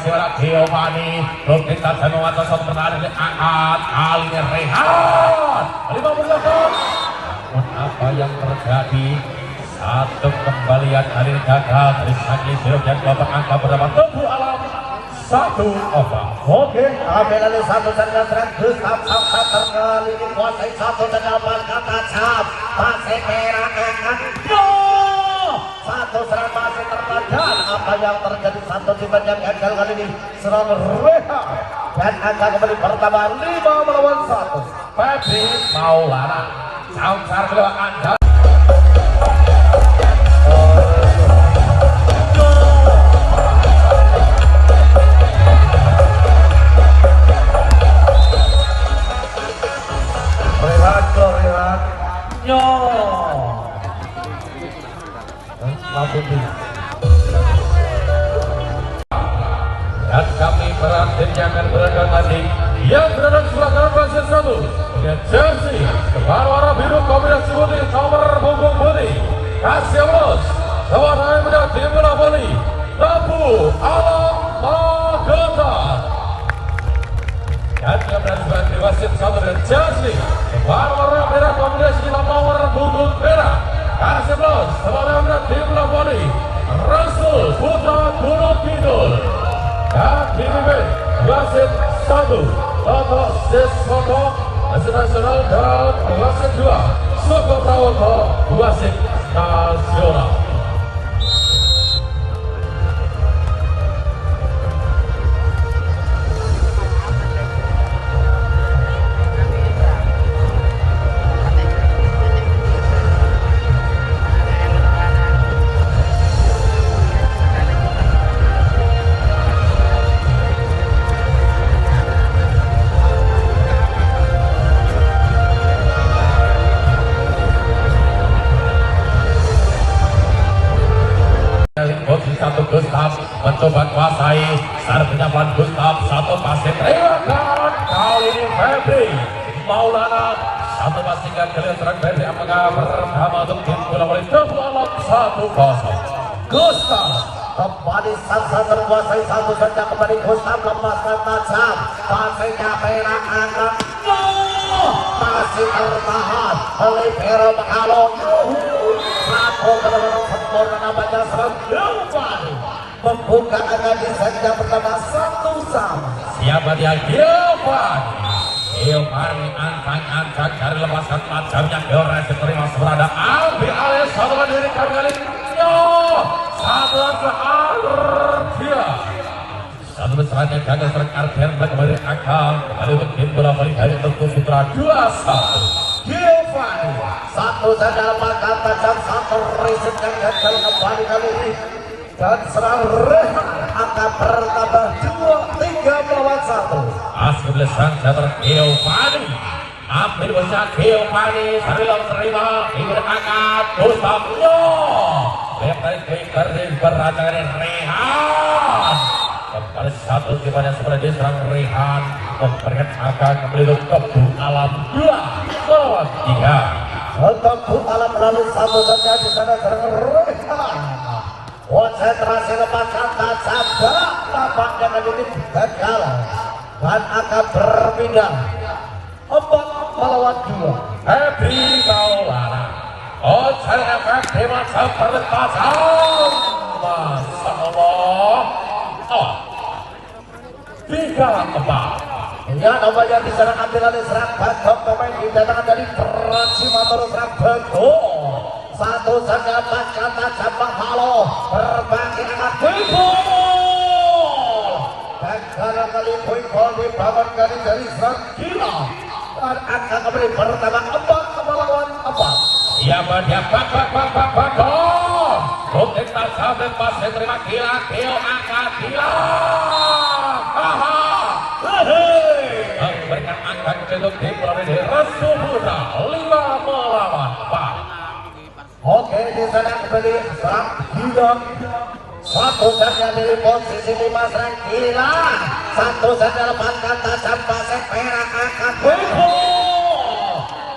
Sewara Giovanni Rukit dan mengatas satu pertahanan angkat kalinya Rehan 58. Apa yang terjadi? Satu kembalian kali ini gagal dari Sagi Sirop yang babak angka bernama Teguh Alam 1 over. Oke, ambil alih satu dan serang Gustaf Sabta terkali dikuasai satu dan dapat kata cap masih merah angkat satu serang masih tertahan. Apa yang terjadi satu tim yang gagal kali ini serang Reha dan angka kembali pertama 5 melawan 1. Febri Maulana Sangsar kedua anda dan kami berarti akan berangkat tadi yang berada di sebelah kanan basis 1 dengan jersey berwarna biru kombinasi putih nomor punggung putih Kasiamus sewarna merah tim bola voli Teguh Alam Magetan. Dan yang berada di sebelah wasit 1 dengan jersey berwarna merah kombinasi nomor punggung merah Kasiamus sewarna merah tim bola voli Rasul Putra Gunung Kidul. Dan dipimpin wasit 1 Toto Siskoto wasit nasional dan wasit 2 Soko Prawoto wasit nasional. Satu Gustaf mencoba kuasai servisnya Van Gustaf satu pasti teriakan kali ini Febri Maulana satu pastikan kalian serang Febri apakah pertama untuk tim bola voli Teguh Alam 1-0. Gustaf kembali Sansa terkuasai satu saja kembali Gustaf lepaskan tajam pasirnya merah angkat masih tertahan Olivero Makalon satu benar-benar sempurna namanya serang Giovanni membuka angka di saja pertama 1-1. Siapa dia? Giovanni angkat dari lepaskan tajamnya George diterima seberada ambil alih satu diri kali satu Ardia satu besarnya gagal serang Ardia kembali akal kembali untuk tim bola voli dari Teguh Putra 2-1. Giovanni satu saja lepaskan tajam satu riset yang gagal kembali kali ini dan serang Rehan angka bertambah 2-3 melawan 1. Asli belakang jatuh Giovanni ambil bocah Giovanni sambil terima ingin angkat Gustaf berada dari Rehan kembali satu gimana sebenarnya diserang Rehan memberikan akan kembali untuk Teguh Alam 2-3. Teguh Alam lalu satu saja di sana serang Rehan konsentrasi lepaskan tajam tampaknya kali ini gagal dan akan berpindah 4 melawan 2. Febri Maulana Ocal efek hemat seperti tajam Masya Allah 3-4. Ya namanya di sana ambil alih serang Bagong pemain didatangkan dari Prasimatoro serang Bagong satu saja paskan tajam Mahalo berbagi anak Kuipol dan kali Kuipol dibangun kali dari serang Gila dan akan kembali pertama 4 melawan 4. Siapa dia? Bagong Bukti tajam dan pasir terima Gila angkat Gila memberikan angka untuk tim bola voli Rasul Putra 5 melawan 4. Oke di sana kembali serang Gila satu saja dari posisi 5 serang Gila satu saja lepaskan tajam pasir merah angkat Kuipol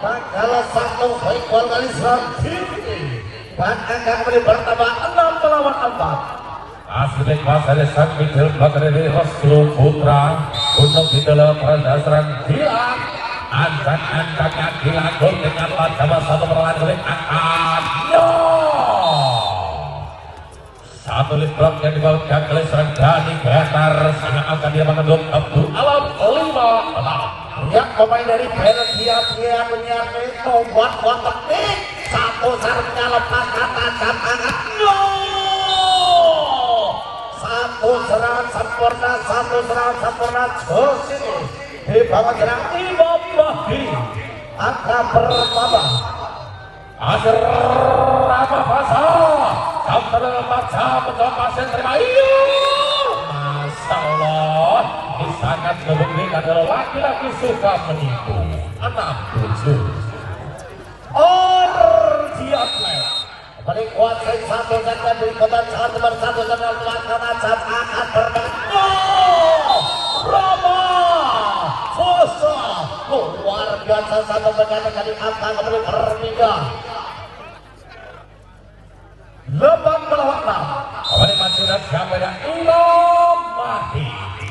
gagal satu Kuipol kali serang Gila dan angka kembali bertambah 6 melawan 4. Asli kuasa sang Mikil Bakari Restu Putra untuk di dalam perdasaran hilang ancang-ancangnya dilakukan dengan pada satu perlawanan akan satu listrok yang dibawakan oleh serang Dani Betar sangat akan dia mengendut Abdul Alam 5 yang pemain dari Belgia dia menyiapkan tombak teknik satu sarungnya lepas kata jam angkat satu serangan sempurna Josi di bawah serang Imam Mahdi akan pertama akhir apa fasa sampai macam mencoba terima Masya Allah ini sangat membuktikan kalau laki-laki suka menipu 67 Orgiatlet kembali kuasai satu dan dari kota Jawa Timur satu dan karena jam akan bermain Rama Fosa luar biasa satu benar kali angka kembali berpindah lebam melawan kembali masih dan siapa yang Imam Mahdi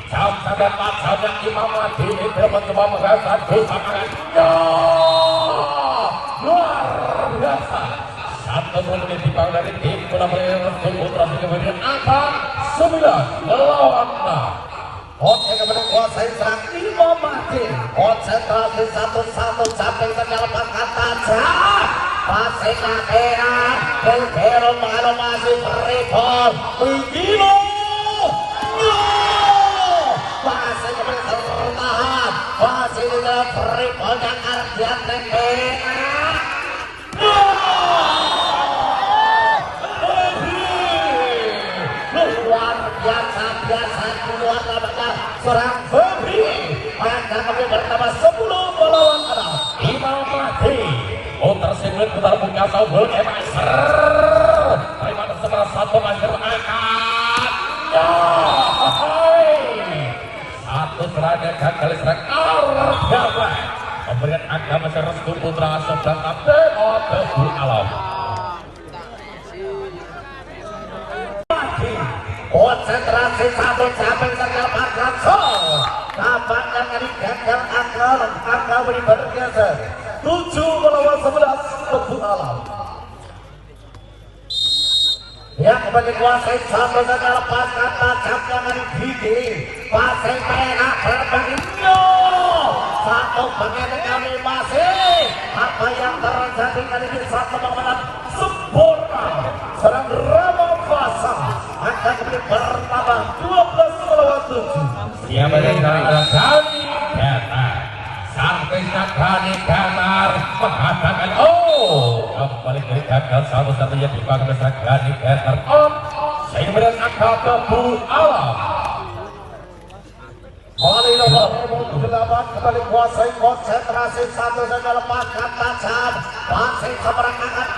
jam sampai macamnya Imam Mahdi itu mencoba mengasah dosa luar biasa satu menit dipang dari tim bola Restu Putra kemudian akan 9 melawan 6 Oke kemudian kuasai serang Imam Mahdi konsentrasi satu-satu sampai menyalakan kata jam pasai kamera Belgero mengalami masih beribon begini masih kemudian tertahan masih di dalam beribon yang artian luar biasa keluar namanya serang Febri maka kami bertambah 10 melawan 6 Imam Mahdi putar singlet putar buka saubul emaser terima sebelah satu masker angkat satu serangan gagal serang Arjaba memberikan angka masker Restu Putra sebelah Abdul Alam konsentrasi satu sampai mendapatkan tampaknya kali gagal angka beri bergeser 7 melawan 11 Abdul Alam yang kembali kuasai satu dan lepas kata jamnya dari Gigi pasai merah berbagi satu bagian kami masih apa yang terjadi kali ini satu menang sempurna serang Rama Fasa akan kembali bertambah 12 melawan 7 siapa yang Dani Betar sampai Dani Betar mengatakan kembali dari gagal satu-satunya dipakai besar Dani Betar saya berikan angka ke Abdul Alam kali nomor 8 kembali kuasai konsentrasi satu dan lepas kata jam masih seberangkat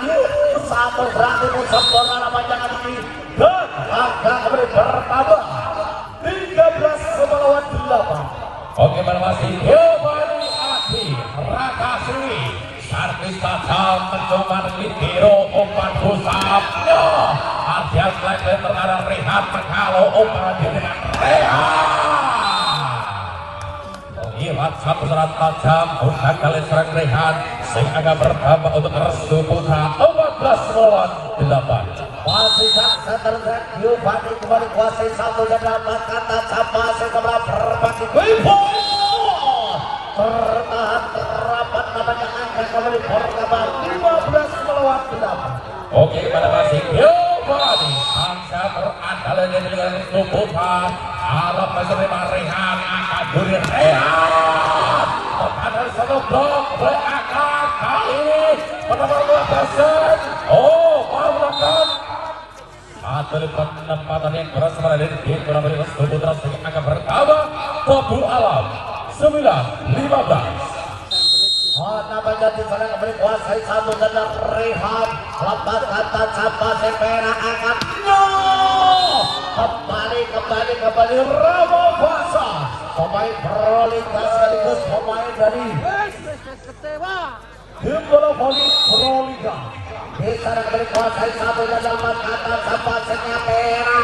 satu berarti sempurna namanya kali dan angka kembali bertambah 13 melawan 8 oke masih Giovanni Adi Rakasri Sartis tajam mencoba Lidero umpan pusat Ardian selain terkadang Rehat menghalau umpan dengan Rehat Iwan satu serat tajam untuk kali serang Rehat sehingga agak bertambah untuk Restu Putra 14 melawan 8 masih saksa tergerak Giovanni kembali kuasai satu dan dapat kata jam masih kembali berbagi tertahan terapat namanya angka kembali bertambah 15 melawan 8 oke pada masih Giovanni angka terandal dengan Restu Putra harap masih lima Rehat akan duri Rehat terkadang satu blok berakat kali ini menambah 12 melakukan satu di penempatan yang keras pada detik menambah Restu Putra sehingga akan bertambah Abdul Alam 9-15 namanya di sana kembali kuasai satu dan Rehat lepas kata Capa Sepera angkat kembali Rama Fasa pemain Proliga sekaligus pemain dari tim bola voli Proliga di sana kembali kuasai satu dan lepas kata Capa Sepera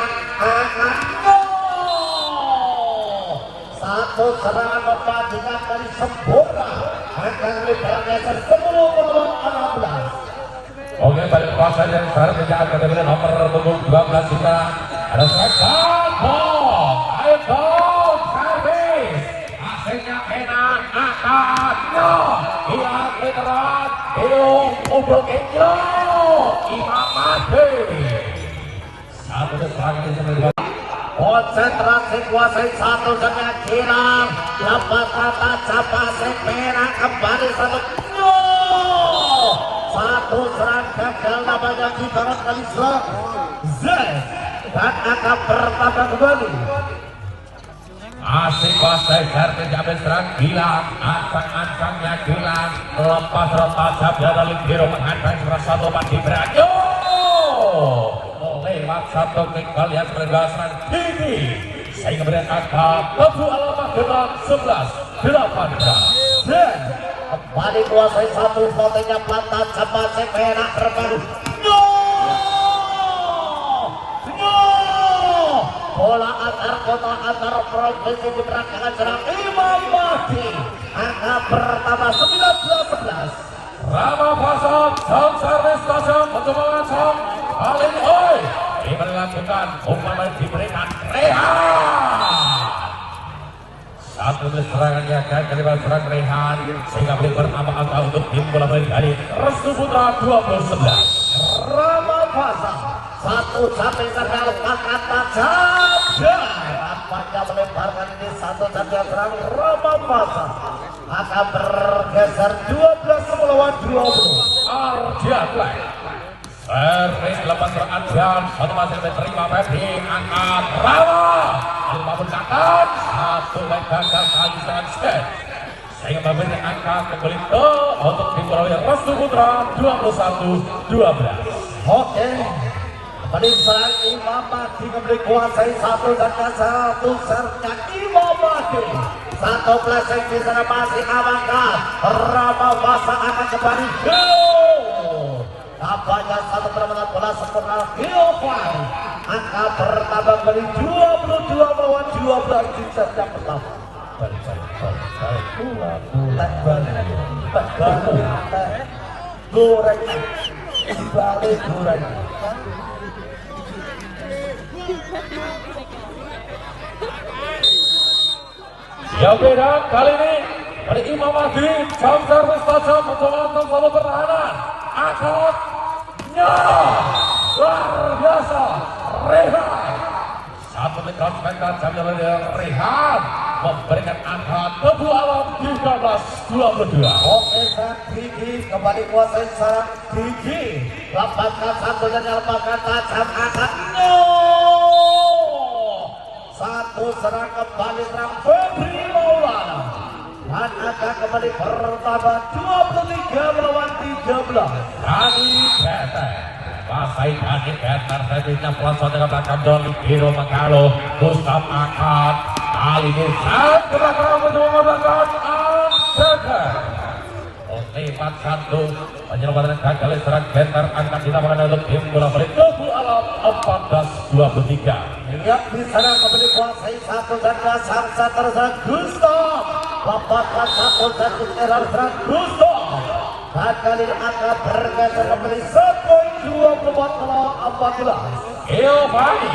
Satu serangan mematikan dari sempurna akan bergeser 10-16. Oke, balik kuasa yang sekarang menjaga kategori nomor punggung 12 kita ada serangan bom, ayo bom, servis, hasilnya enak, akadnya, lihat veteran, hidung, ubel kenyo, Imam Mahdi. Satu serangan di sana. Konsentrasi kuasai satu dengan Gilang, lepas kata capasek merah kembali satu. Satu serang gagal namanya Gitaran kali serang Z dan akan bertambah kembali. Asik kuasai servis jambil serang Gilang, ancang-ancangnya Gilang, lepas jabnya dari Giro menghadang satu pasti beranyo. Lewat satu klik kalian pergasan tinggi sehingga berikan angka tebu alamat gerak 11-18 dan kembali kuasai satu fotonya pantat capasek merah terbaru. Bola antar kota antar provinsi diperagakan serang Imam Mahdi angka pertama 19-11. Rama Pasang, Sang Servis Pasang, percobaan Sang Alin Oi diberlakukan, umpan diberikan Rehan. Satu serangannya akan kalimat serang Rehan sehingga beri pertama angka untuk tim bola balik dari Restu Putra 2011. Rama Pasang satu sampai serang kata saja nampaknya melemparkan ini satu saja serang Rama Pasang akan bergeser 12 melawan 20. Ardian Black servis lepas serangan Ardian, satu masih diterima Febri, angkat Rama 50 angkat, satu baik gagal kali serangan set sehingga memberi angka kembali ke untuk dimulai Restu Putra 21-12. Oke, kembali serang Imam Mahdi kembali kuasai satu dan satu sernya Imam Mahdi. Satu flashing di sana masih amankan. Rama Pasang akan kembali gol. Nampaknya satu permainan bola sempurna Giovanni angka pertama kembali 22 melawan 12 di set yang pertama. Goreng balik goreng. Yang beda kali ini dari Imam Mahdi, Sang Servis Pasang mencoba untuk selalu pertahanan. Akadnya luar biasa Rehan. Satu menit sebentar jamnya dari Rehan memberikan angka tebu alam 13-22. Oke, serang Gigi kembali kuasai serang Gigi. Lepaskan satu dan lepaskan tajam akadnya. Satu serang kembali serang Febri Maulana dan akan kembali bertambah 23 melawan 13. Dani Beter Pasai Dani Beter servisnya pelan dengan belakang Doni Giro Mengalo Gustaf Akad kali ini saat belakang mencoba membelakang Beter lewat satu penyelamatan gagal serang Beter angkat ditambahkan untuk tim bola balik tebu alam 14-23. Lihat di sana kembali kuasai satu dan sang serang Gustaf. Lepaskan satu dan serang Gustaf. Dan kali ini akan bergeser kembali 1.24 melawan 14. Giovanni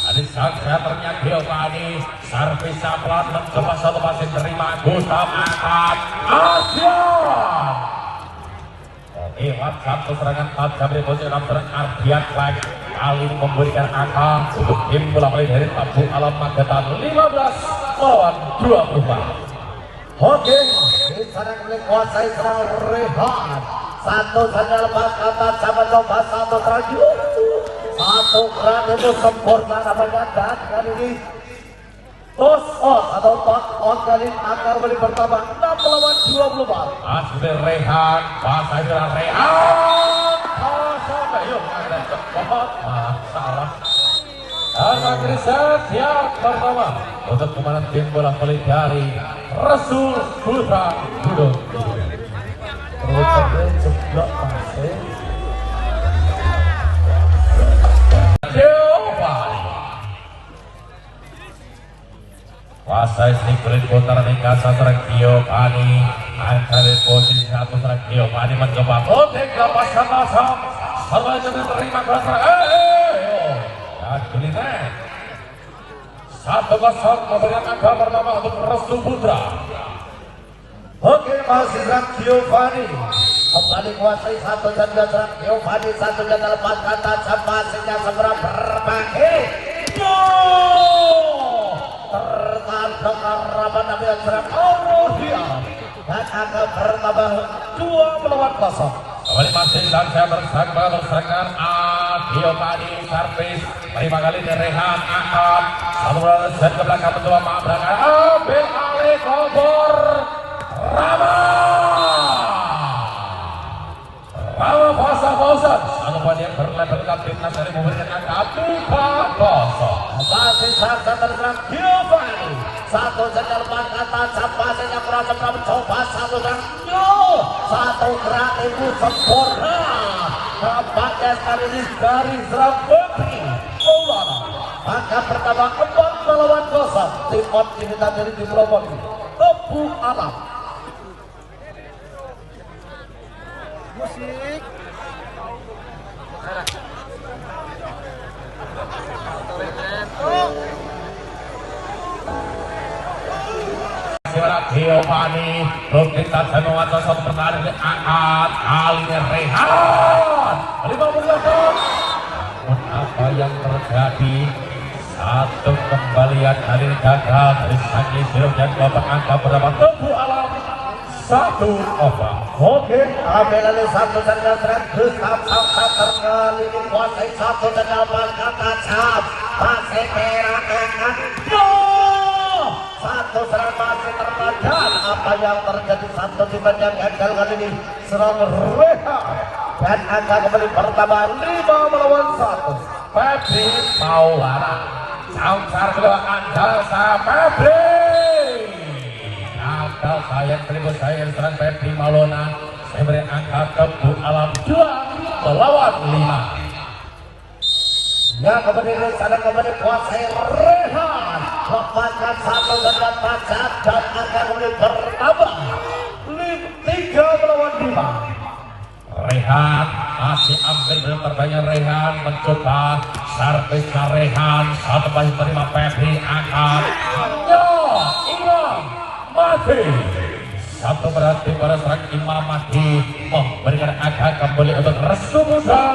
dari sang seternya Giovanni servis pelan mencoba satu pasir terima Gustaf Akad Ardian lewat satu serangan tajam dari posisi 6 serang Ardian lagi kali ini memberikan angka untuk tim bola balik dari Tabu Alam Magetan 15 melawan 24. Oke, di sana kembali kuasai serang Rehan. Satu saja lepas kata sama coba satu terakhir. Satu keran itu sempurna namanya dan kali ini toss on atau toss on kali ini akan kembali bertambah 6 melawan 24. Asli Rehan, pasai dengan Rehan. Pasai, yuk ada cepat masalah. Dan akhirnya siap pertama untuk kemenangan tim bola voli dari Restu Putra Gunung. Terus jeblok pasir. Giovanni Kuasa istri kulit putar nikah satu Giovanni angkari posisi satu Giovanni mencoba potek lepaskan masam setelah jadi terima kuasa dan kuliner 1-0 memberikan angka pertama untuk Restu Putra. Oke, masih serang Giovanni kembali kuasai satu janda serang Giovanni satu janda lepaskan tajam masihnya seberang berbagi tertahan dengan Raban Nabi serang Aurodia dan angka bertambah 2 melawan 0. Kembali masih dan saya bersama untuk serangan Giovanni servis 5 kali dari Rehan angkat satu bola set ke belakang mencoba mengabrakkan ambil alih kobor Rama Fasan satu poin yang berlebihan timnas dari memberikan angka 3-0. masih saksa terserang Giovanni satu jendal kata capasnya merasa mencoba satu dan satu gerak itu sempurna nampaknya sekali ini dari serang Bekri Maulana angka pertama 4 melawan 0 tim optimisme dari tim Roboki Tepu Alam musik Giovanni kita semua satu pertahanan angkat kalinya Rehan 50 apa yang terjadi satu kembalian kali ini gagal dari Sagi Sirup dan Bapak angka berapa Tepu Alam 1 over. Oke, ambil alih satu jendal serang Gustav Samsa terkali ini kuasai satu jendal kata cap masih merah angkat satu serang masih terbadan apa yang terjadi satu tiba yang gagal kali ini serang Reha dan angka kembali pertama 5 melawan 1. Febri Maulana Samsar kedua Andalsa Febri Andalsa yang terlibat saya serang Febri Maulana saya beri angka Tepu Alam 2 melawan 5. Ya kembali sana kembali kuasai Rehan lepaskan satu dan pajak dan angka kembali bertambah 3 melawan 5. Rehan masih ambil dengan terbanyak Rehan mencoba servisnya Rehan satu masih terima Febri angkat Imam Mahdi satu berarti pada serang Imam Mahdi memberikan angka kembali untuk Restu Putra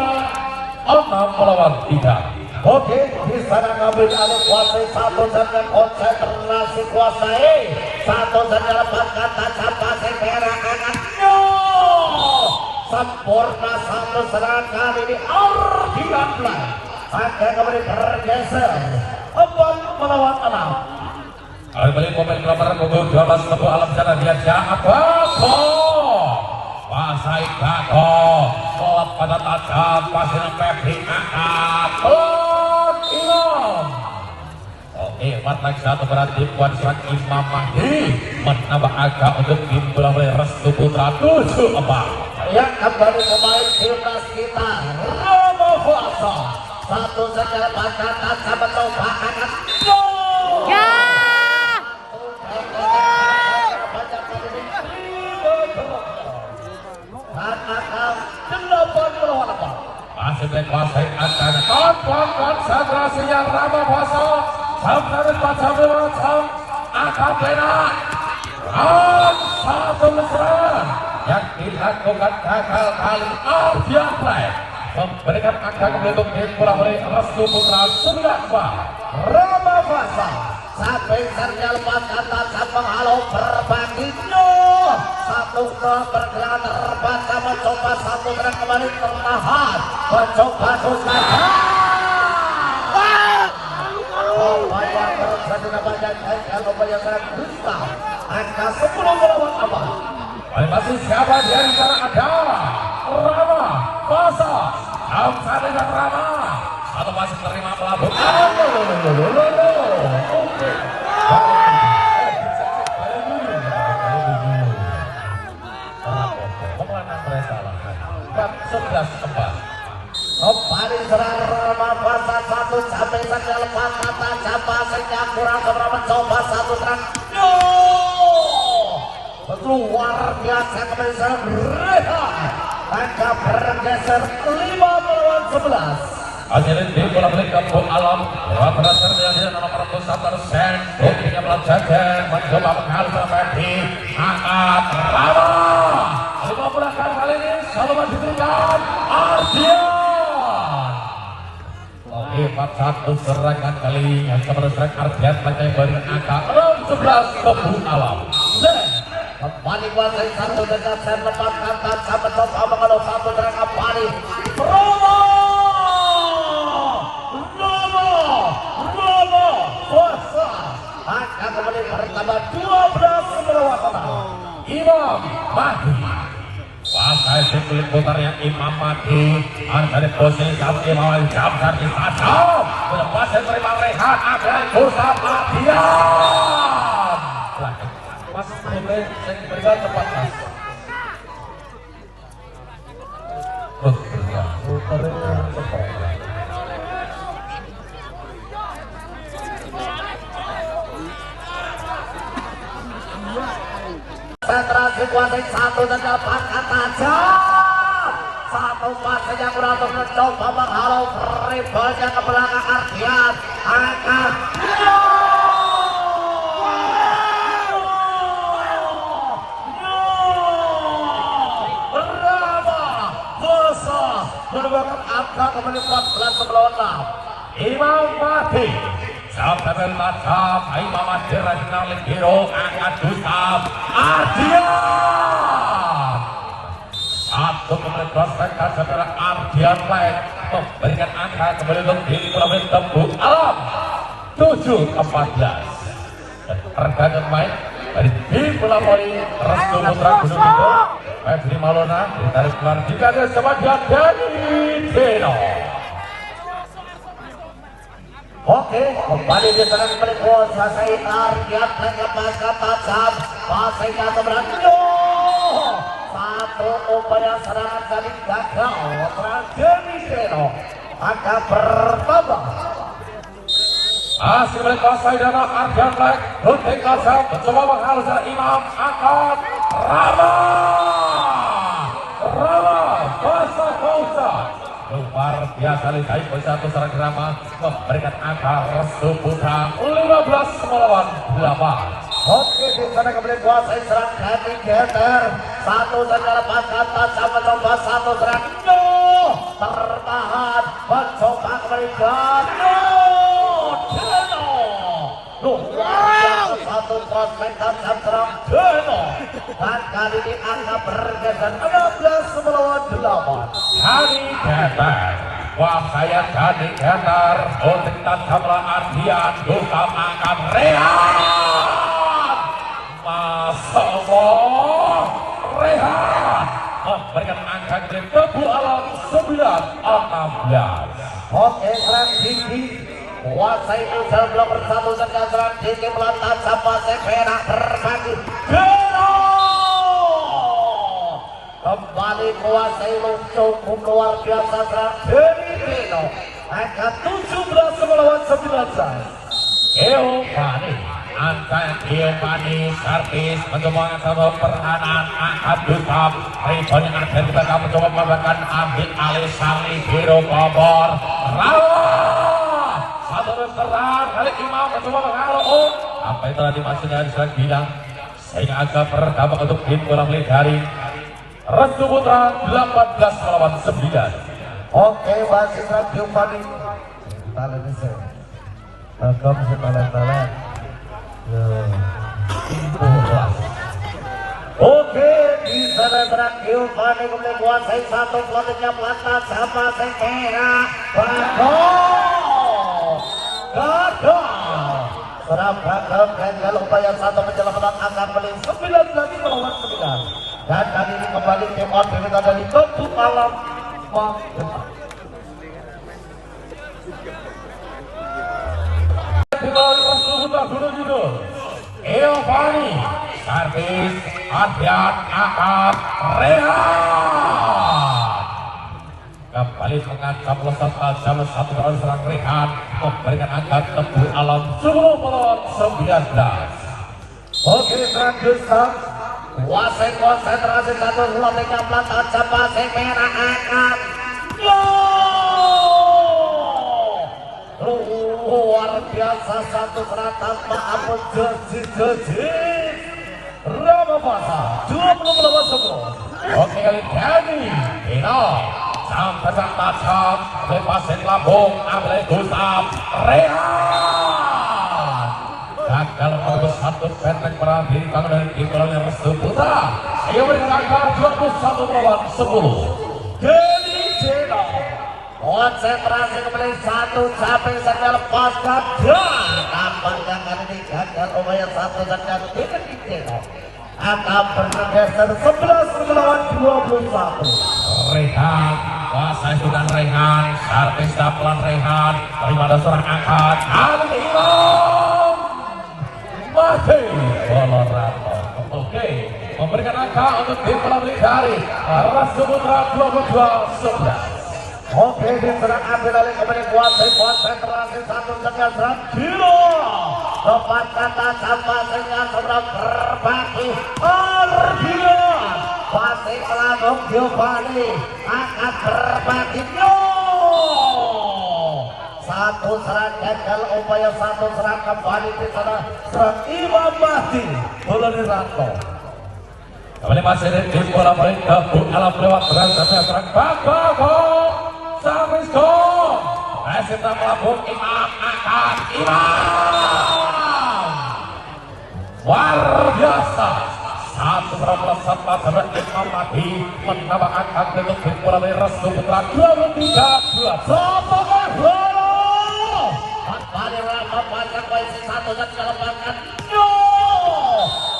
6 melawan 3. Oke, di sana ngambil alih kuasai satu dan konsentrasi kuasai satu dan lepaskan tajam pasir merah angkat sempurna satu serangan kali ini Ardian Blay akan kembali bergeser 4 melawan 6. Kembali pemain kelamaran pukul 12 Tepu Alam sana dia Bako Pasai Bako Kolap pada tajam pasir Febri angkat Imam. Oke, matang satu berarti buat serang Imam Mahdi menambah angka untuk tim bola oleh Restu Putra 7-4. Yang kembali pemain timnas kita Romo Foso satu saja bacaan sama coba angkat masih dikuasai angkanya konsentrasinya Rama Foso sampai 4-1 angka penak satu serangan yang dilakukan gagal kali Ardian Blay memberikan angka kembali untuk tim bola oleh Restu Putra 9-4. Rama Foso sampai sernya lepas kata sama halo berbagi satu bergerak terbaca mencoba satu gerak kembali tertahan mencoba susah apa yang terjadi namanya apa yang sangat Gustav angka 10 melawan apa masih siapa di antara ada Rama Foso Samsa dengan Rama atau masih terima melabuk kembali serang Rama Foso satu sampai saja lepas kata siapa sehingga kurang seberapa mencoba satu satu serang. Luar biasa kembali serang Rehan. Angka bergeser 5 melawan 11. Akhirnya di bola balik kampung alam lewat berasal dari nomor 1% buktinya melajakan mencoba mengalir sampai di angkat Rama 15 kali ini selalu diberikan Ardian. Oke 4-1 serangan kali yang kepada serang Ardian pakai beri angka 11 kampung alam. Kembali kuasai satu dengan saya lepaskan tangan mencoba mengeluh satu serang kembali Romo kuasa akan kembali bertambah 12 melawan 6. Imam Mahdi pakai sekulit putar yang Imam Mahdi dari posisi saat Imam jam dari tajam lepas yang terima Rehan akan Gustaf Ardian masih boleh saya berikan tepat mas Sentrasi kuasai satu dan dapatkan tajam satu pasnya yang beratur mencoba menghalau rivalnya ke belakang Ardian akan menemukan angka kembali 14 melawan 6. Imam Mahdi sampai bermacam Imam Mahdi Rasional Hero angkat Gustaf Ardian satu kembali prospekkan setelah Ardian lain memberikan angka kembali untuk diri melalui tembuk alam 7-14 dan pergantian main dari tim pelapori Restu Putra Gunung Kidul Febri Malona ditarik keluar jika ada sebagian dari Deno. Oke, kembali di tengah kembali kuasai Ardian mengemaskan tajam pasainya seberang satu upaya serangan kali gagal tragedi Deno akan bertambah masih menguasai dana Ardian Black Hunting Kasam mencoba menghalus Imam angkat Rama Basa Kausa luar biasa lihat satu serang Rama memberikan angka Restu Putra 15 melawan 8. Oke, di sana kembali kuasai serang Kati Geter satu saja lepaskan tajam mencoba satu serang tertahan mencoba kembali Deno satu prospek tajam serang Deno dan kali ini angka bergeser 16 melawan 8. Kali Geter wah saya Kali Geter untuk tajamlah Ardian Gustaf angkat Rehan Masya Allah Rehan memberikan angka dari tebu alam 9-16. Oke, serang tinggi kuasai Nusel belum bersatu dengan serang tinggi melantar sama Severa terbagi Deno kembali kuasai Luncung luar biasa serang Deno angka 17 melawan 19. Giovanni angka Giovanni servis mencoba sama pertahanan angkat Gustaf Ribon yang ada kita akan mencoba memberikan ambil alih Sali Hero Bobor Rawa satu serang kali Imam mencoba menghalau apa itu tadi maksudnya sudah bilang sehingga agak berdampak untuk tim bola balik dari Restu Putra 18 melawan 9. Oke, masih serang Giovanni talent ini agam setalen-talen. Oke, di sana serang Giovanni kemudian kuasai satu pelatihnya pelatih sama Severa gagal serang gagal gagal upaya satu menyelamatkan angka kembali 9 lagi melawan 9 dan kali ini kembali tim on diminta dari Tebu Alam Kembali Restu Putra Gunung Kidul Giovanni servis Ardian angkat Rehan kembali mengancam lesat tajam satu kali serang Rehan memberikan angka Tebu Alam 10 melawan 19. Oke, Gustaf wasit konsentrasi satu loteknya pelan cepat si merah akan luar biasa satu serat tanpa ampun jeji Ramapasa 20 Oke kali ini Dino sampai tajam lepasin lambung ambil Gustaf Rehan gagal nomor satu benteng perhati tangan dari Kimberly Restu Putra ia berikan angka 21 melawan 10 Deni Dino konsentrasi kembali satu sampai saja lepaskan dan tampaknya kali ini gagal upaya satu saja Deni Dino akan bergeser 11 melawan 21 Rehan kuasai sudah Rehan servis dapelan Rehan daripada seorang angkat kali Imam mati Colorado. Oke memberikan angka untuk tim pelatih dari Restu Putra 22-11. Oke, diserang ambil oleh kembali konsentrasi satu dengan serang Gilo tepat kata sama dengan serang berbagi Argila pasti pelanggung Giovanni akan berbagi satu serang gagal upaya satu serang kembali di sana serang Imam Mahdi Bolani Ranto kembali masih di tim bola balik ke alam lewat serang Bagago sampai skor Resita melambung Imam akan Imam luar biasa satu serang serta serang Imam Mahdi menambah angka untuk tim bola balik Restu Putra 23-12 Sopokan Holo kembali Ramapasa posisi satu dan kelepaskan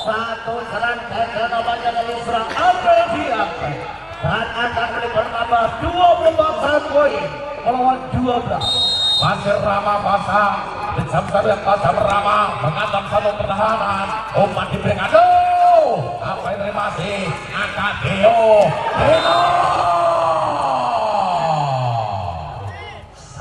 satu serang gagal namanya dari serang Arabia dan akan bertambah 24 poin melawan 12 masih Ramapasa di jam satu yang tajam Rama mengancam satu pertahanan umpan diberikan apa yang terima kasih angka Deo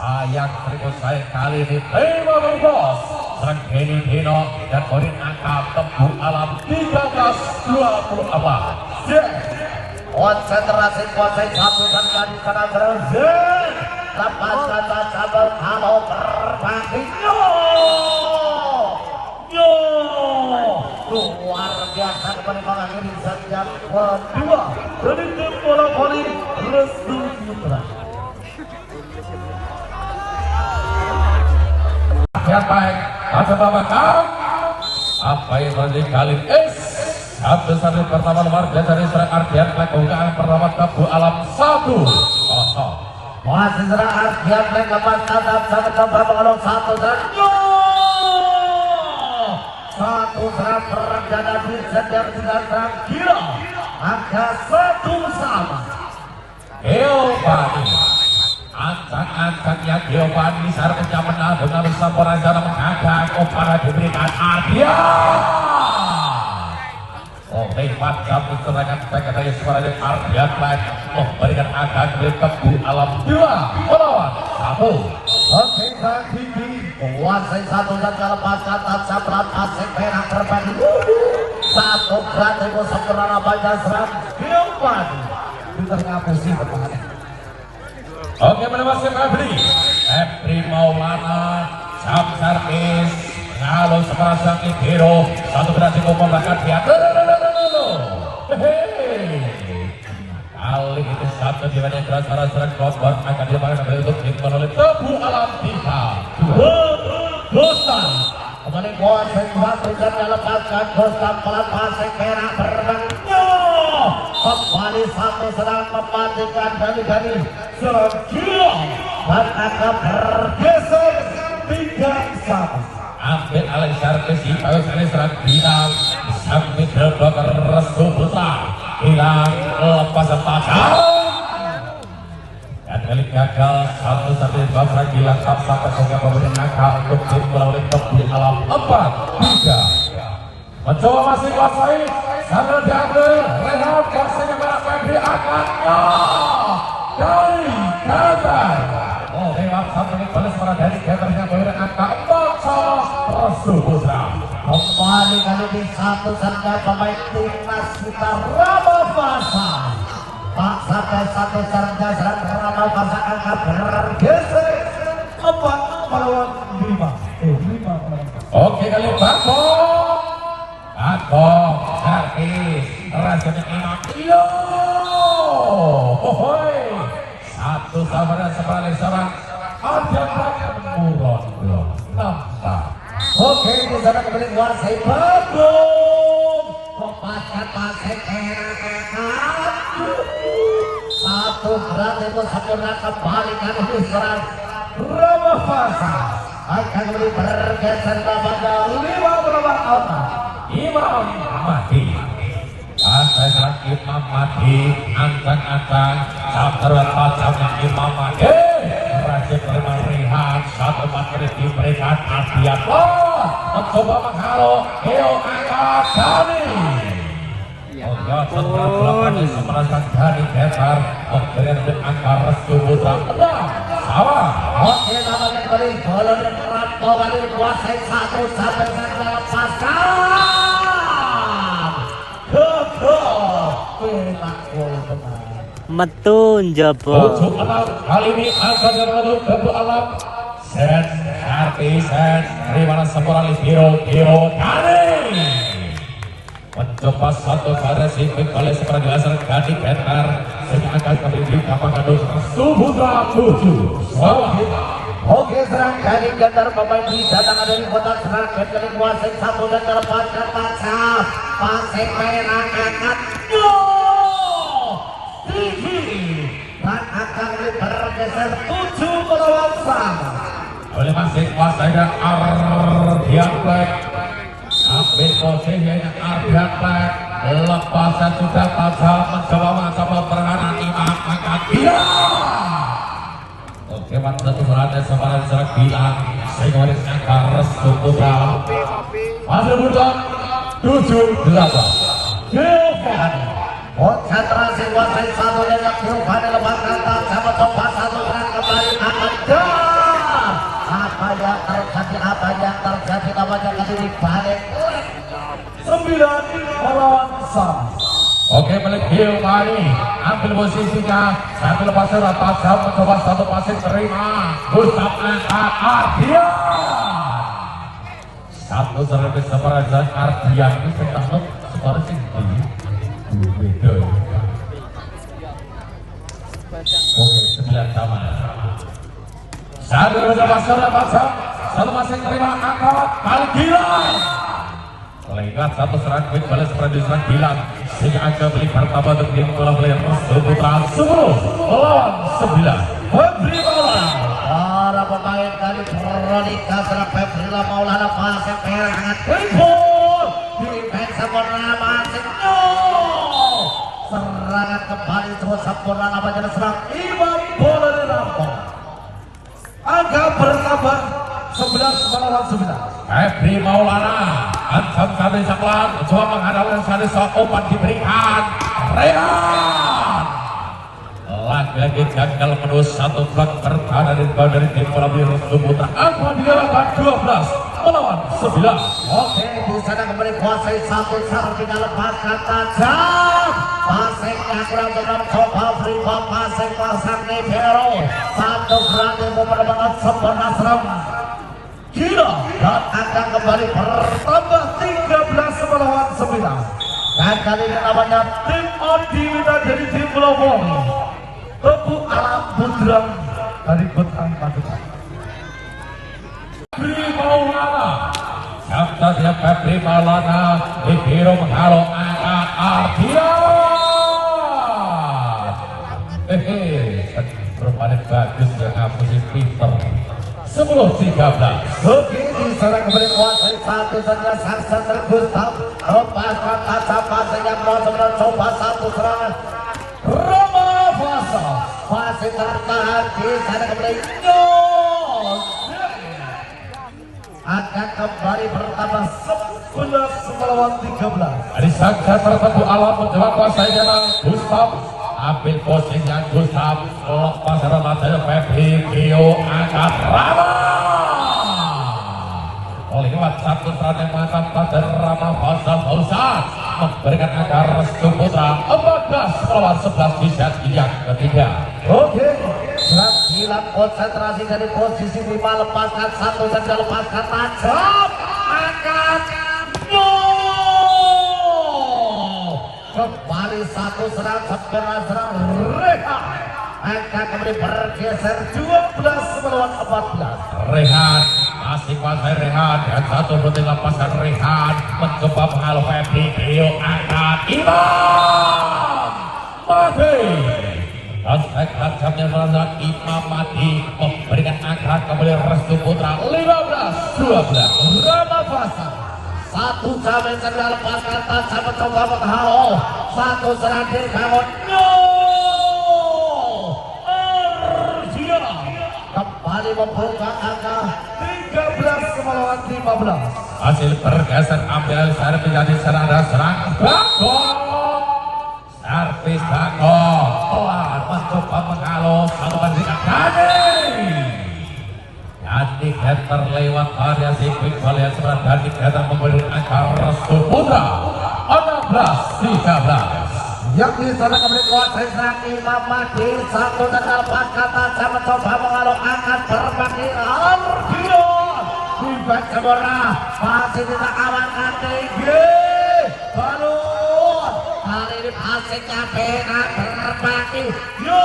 sayang terikut saya kali ini tema berbos serang Kenny Dino dan poin angka Tebu Alam 13-24 konsentrasi kuasai satu dan dari sana terus lepas kata cabel kalau berbagi luar biasa kembali mengakhiri setiap kedua dari tim bola voli Restu Putra yang baik atau apa yang terjadi kali ini satu satu pertama nomor dari serang Ardian pembukaan pertama Tebu Alam 1-0 masih serang Ardian lepas tatap sama tempat pengalung satu serang satu serang perencana di setiap serang Gila angka satu sama Giovanni ancang-ancangnya Giovanni seharusnya menang dengan Sampora Zara mengagak kepada diberikan Ardian lewat satu serangan baik katanya suaranya Ardian baik memberikan akan dari Tebu Alam 2 melawan 1 oke tinggi kuasai satu dan melepaskan tatsa berat asik merah berbagi satu berat itu sempurna banyak serang Giovanni di tengah posisi pertahanan oke menembaknya Febri Maulana jam servis lalu semerasang Ibiro satu berhasil membangkan dia kali ini satu di mana yang serang korban akan dimakan untuk dimakan oleh Tebu Alam 3 Gustaf kembali kuasai satu dan melepaskan Gustaf pelan pasik merah berbang kembali satu sedang mematikan dari serang Gila dan akan bergeser 3-1 ambil alih servis di payung serang Bintang sampai blocker Restu Putra hilang lepas tajam dan kali gagal satu babrak hilang sampai sehingga pemberian angka untuk tim melalui Tebu Alam 4-3 mencoba masih kuasai sambil diambil Rehan kuasanya merah Febri angkatnya dari Gatar lewat satu menit balas para dari Gatarnya pemberian angka 4 sama Restu Putra kembali kali ini satu serga pemain timnas kita Ramapasa. Tak sampai satu serga serang Ramapasa angka bergeser 4 melawan 5. Oke kali Bakong servis rasanya Imam yo hohoi satu sama sekali serang ada Muron belum nampak. Oke, di sana kembali kuasai Bagong. Lepaskan pasir enak-enak. Satu berat itu sempurna kembali kan ini serang Ramapasa. Akan kembali bergeser pada 5 melawan 4. Imam Mahdi Asal serang Imam Mahdi Antang-antang Sabar tajamnya Imam Mahdi Raja terima rehat satu materi diberikan hadiah mencoba menghalau Heo angkat Dhani setelah belakangnya semerasan Dhani Getar memberikan dengan angka restu putra Sawah. Oke, namanya kembali bola dan Rampo kali kuasai 1 sampai dalam pasang. Metun jabol. Kali ini akan menuju ke alam Sen Artisan Rimana Sempurna Biro Dhani mencoba satu variasi kembali seperti dasar Dhani Getar sehingga akan kembali di kapangan Subutra 7 Sawah. Oke, serang Dhani Getar pemain didatangkan dari kota Sragen kali kuasai 1 dan terlepaskan pasang. Pasang merah angkat tinggi dan akan bergeser 7 melawan 1. Oleh masing kuasai dan Ardian Black ambil posisinya Ardian Black lepasan sudah tajam mencoba mencoba pertahanan Imam angkat dia. Oke, satu berada sama serang bilang sehingga angka restu putra masih bukan 7-8 Giovanni konsentrasi kuasai 1 dan Giovanni lepaskan tajam mencoba 1 serang kembali akan dar. Apa yang terjadi namanya kali ini balik 9 melawan 1. Oke, balik Giovanni ambil posisinya satu lepas tajam mencoba satu pasir terima Gustaf angkat Ardian satu servis seperti Ardian ini tentang seperti ini beda. Oke, 9 sama satu lepas tajam satu pasir terima angkat kali gila lewat satu serang quick balas seperti serang bilang sehingga angka beli pertama untuk tim bola player Subutra 10 melawan 9 Febri Maulana para pemain dari Veronica serang Febri Maulana pasang merah hangat ribut defense sempurna masing serangan kembali terus sempurna namanya serang Imam bola di rampok angka bertambah 11 melawan 9. Febri Maulana ancam kami saklan coba menghadapkan satu soal umpan diberikan Rehan lagi-lagi gagal menus satu blok pertahanan dari tim bola biru Subutra angka dilakukan 12 melawan 9. Oke, di sana kembali kuasai 1 serang di dalam pasang tajam pasangnya kurang benar coba Frima pasang Nivero satu berani memenangkan sempurna serang gila dan akan kembali bertambah 13 melawan 9. Dan kali ini namanya tim Odinda dari tim Lowong Tepu Alam Pudrang dari Betang Paduka. Febri Maulana Sabta siap Febri Maulana Dikiro menghalau angkat Ardian berpaling bagus dengan posisi Peter 10-13. Oke, di sana kembali kuasai 1 saja Saksa Tergustaf lepaskan tajam pasangnya benar-benar coba 1 serangan Ramapasa masih tertahan di sana kembali akan kembali bertambah 11 melawan 13. Dari Saksa tertentu alam mencoba kuasai jalan Gustaf ambil posisinya Gustaf lepas matanya Febri Gio angkat Rama lewat satu serangan yang mantap pada Rama Fauzan memberikan angka Restu Putra 14 melawan 11 di set yang ketiga. Oke, serat hilang konsentrasi dari posisi 5, lepaskan satu saja, lepaskan tajam, angkat, no! Kembali satu serang, sempurna serang, Rehan. Angka kembali bergeser 12 melawan 14. Rehan masih kuasai Rehan dan satu penting lepasan Rehan mencoba menghalau Febri Dio angkat Imam Mati. Aspek tajamnya melawan Imam Mati memberikan angkat kembali Restu Putra 15-12. Rama Fauzan satu jamin saja, lepaskan tajam, mencoba menghalau satu serang dibangun, no! Kembali membuka angka 13 melawan 15. Hasil bergeser ambil servis menjadi serang Bagong. Servis Bagong pelan mencoba menghalau satu bandingkan Dani Getter lewat area sirkuit Balai Serat. Dani Getter memberi angka Restu Putra 16-13. Yang di sana kembali kuasai serang Imam Mati, satu dan lepas kata saya mencoba mengalau angkat berbagi Ardion di back Cemora masih tidak amankan tinggi balon kali ini passingnya benar berbagi yo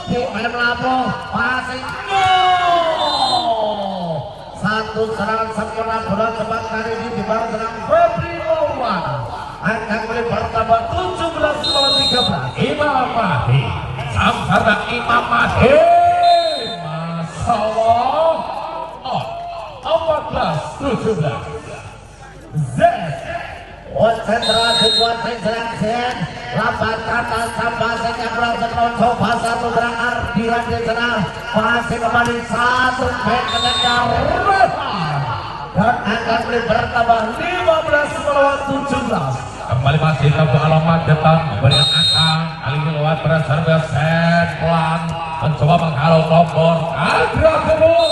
di Lampung passing yo satu serangan sempurna bola cepat kali ini dibangun serang Febri Maulana. Angka kembali bertambah 17 melawan 13. Imam Mati samsara Imam Mati Masya Allah 14-17. Z konsentrasi kuasai serang Z, lapan kata sampai sehingga berhasil mencoba satu serang Ardian di sana masih kembali satu back kedengar dan angka kembali bertambah 15 melawan 17. Kembali masih Teguh Alamat depan memberikan angka kali ini lewat berservis set pelan mencoba menghalau nomor Adra Teguh.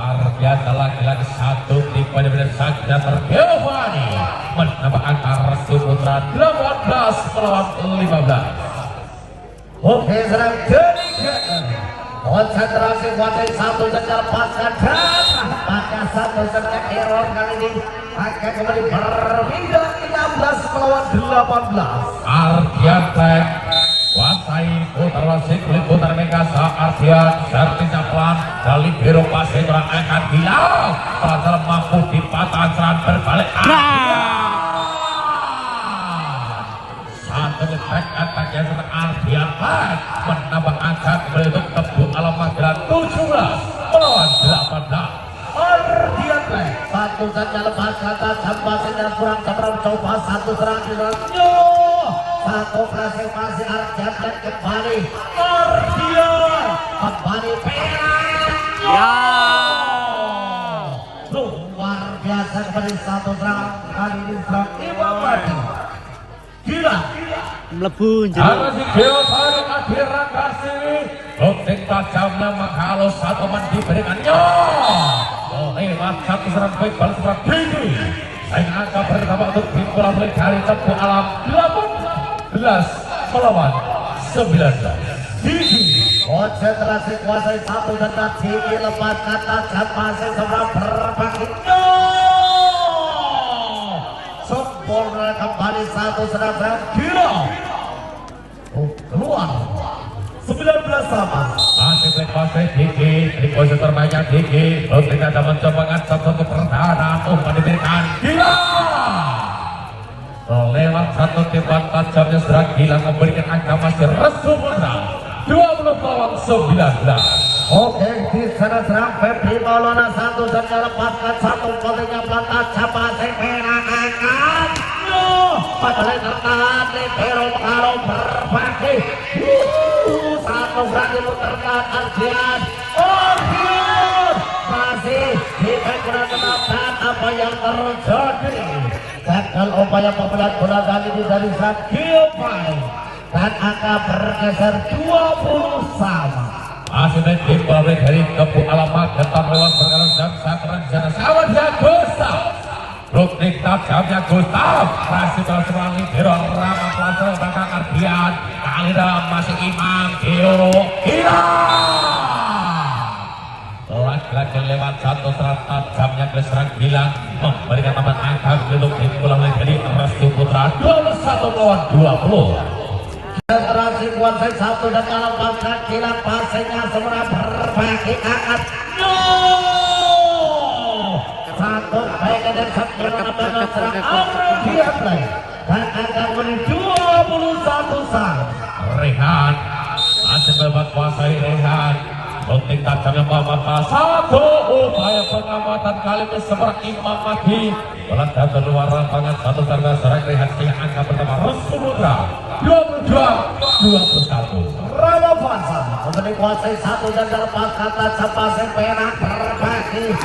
Luar biasa lagi-lagi satu tipe dari saja Giovanni menambah angka Restu Putra 18 melawan 15. Oke, serang Dani Getter konsentrasi kuasai satu dan lepaskan dan maka satu serta error kali ini akan kembali berpindah 16 melawan 18. Ardian Tech kuasai putar wasit kulit putar Megasa. Ardian servisnya pelan dari biru pasir orang akan hilang terasa mampu di patahan serangan berbalik satu detek attack yang serang Ardian Tech menambah angka kembali untuk Teguh Alamat 17 melawan 18. Ardian Tech satu saja lepas kata sampai sehingga kurang cepat coba satu serang di dalam satu berhasil masih Ardian Tech kembali Ardian kembali perak luar biasa kembali satu serang kali ini serang Imam Mati gila mlebu Ada si Giovanni Adira Kasih Loting tajamnya menghalau satu man diberikannya lewat satu serang baik balas serang tinggi saing angka pertama untuk tim bola voli dari Teguh Alam 18 melawan 19. tinggi konsentrasi kuasai satu dan tinggi lepas kata masih semua berbagi sempurna kembali satu serang gila keluar 19 sama masih baik pasai tinggi di posisi terbanyak tinggi Loting ada mencoba ngacap untuk pertahanan umpan diberikan gila lewat satu tempat tajamnya serang gila memberikan angka masih Restu Putra 20 melawan 19. Oke, di sana serang Febri Maulana satu dan melepaskan satu kalinya pelantar siapa sing merah angkat padahal tertahan di Pero kalau berbagi satu berani tertahan Ardian masih dikenakan dan apa yang terjadi gagal upaya pembelaan bola kali ini dari Giovanni dan angka bergeser 20 sama. Masih naik tim bola dari Teguh Alamat datang lewat perkara jaksa rencana sahabat jagus Dosa. Ruknik tajamnya Gustav masih terserangi Hero Rama Plaza belakang Ardian Kalira masih Imam Geo Gila lagi lewat satu serat tajamnya keserang bilang memberikan taman angka untuk dipulang dari Restu Putra 21 melawan 20. Konsentrasi kuasai satu dan dalam pasang kilat pasangnya semua berbagi angkat satu baik dan satu benar serang Aurelia play dan akan menuju 21 sang Rehan masih berkuasai Rehan Gunting tajamnya Muhammad satu upaya pengamatan kali ini seberang Imam Mahdi melanda keluar lapangan satu targa serang Rehan yang angka pertama Restu Putra 22-21. Rama Fasa memberi kuasai satu dan dalam kata pasang perak berbagi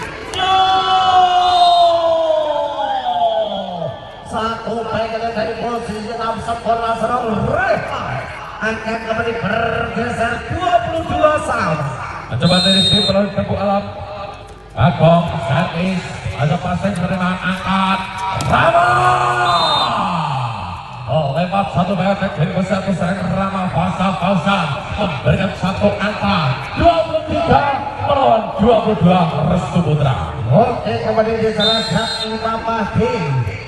satu baik dari posisi 6 sempurna serang Rehan akan kembali bergeser 22 sama. Coba dari tim melalui tepuk alam Agong, Servis, ada pasang penerimaan angkat Rama lewat satu baik dari bersatu serang Rama Fauzan memberikan satu angka 23 melawan 22 Restu Putra. Oke, kembali di serang Imam Mahdi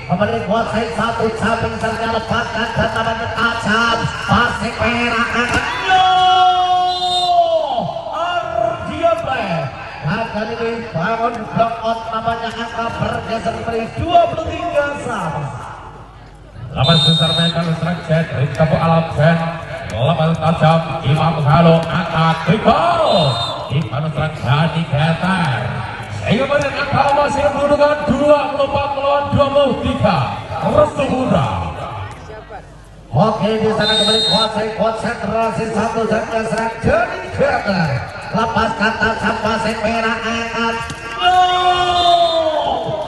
memberi kuasai satu samping serta lepaskan dan namanya tajam pasang perak angkat kali ini bangun blok out namanya angka bergeser dari 23 sama. Lawan besar mereka serang Jen dari tepuk alam Jen lawan tajam Imam Halo angkat gol Imam serang Jadi Geter sehingga pada angka masih mendudukan 24 melawan 23 Restu Putra. Oke, di sana kembali kuasai konsentrasi satu dan serang Jadi Geter lepas kata sampai merah angkat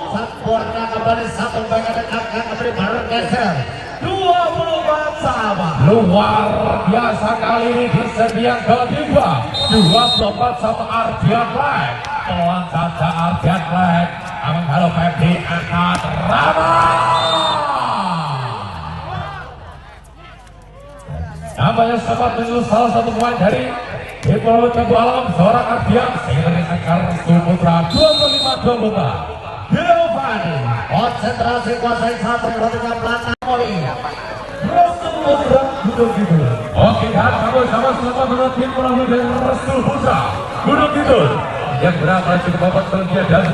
sempurna kembali satu bagian dan akan kembali bergeser 24 sama. Luar biasa kali ini di sesi yang ketiga 24 sama Ardian Black melawan saja Ardian Black Abang Halo Febri angkat Rama namanya sempat menyusul salah satu pemain dari di Pulau Tebu Alam seorang Ardian sehingga dengan angka Restu Putra 25-24. Giovanni konsentrasi kuasai satu dengan belakang Oli Restu Putra Gunung Kidul. Oke dan sama-sama selamat menonton tim Pulau dari Restu Putra Gunung Kidul yang berapa cukup babak selanjutnya dan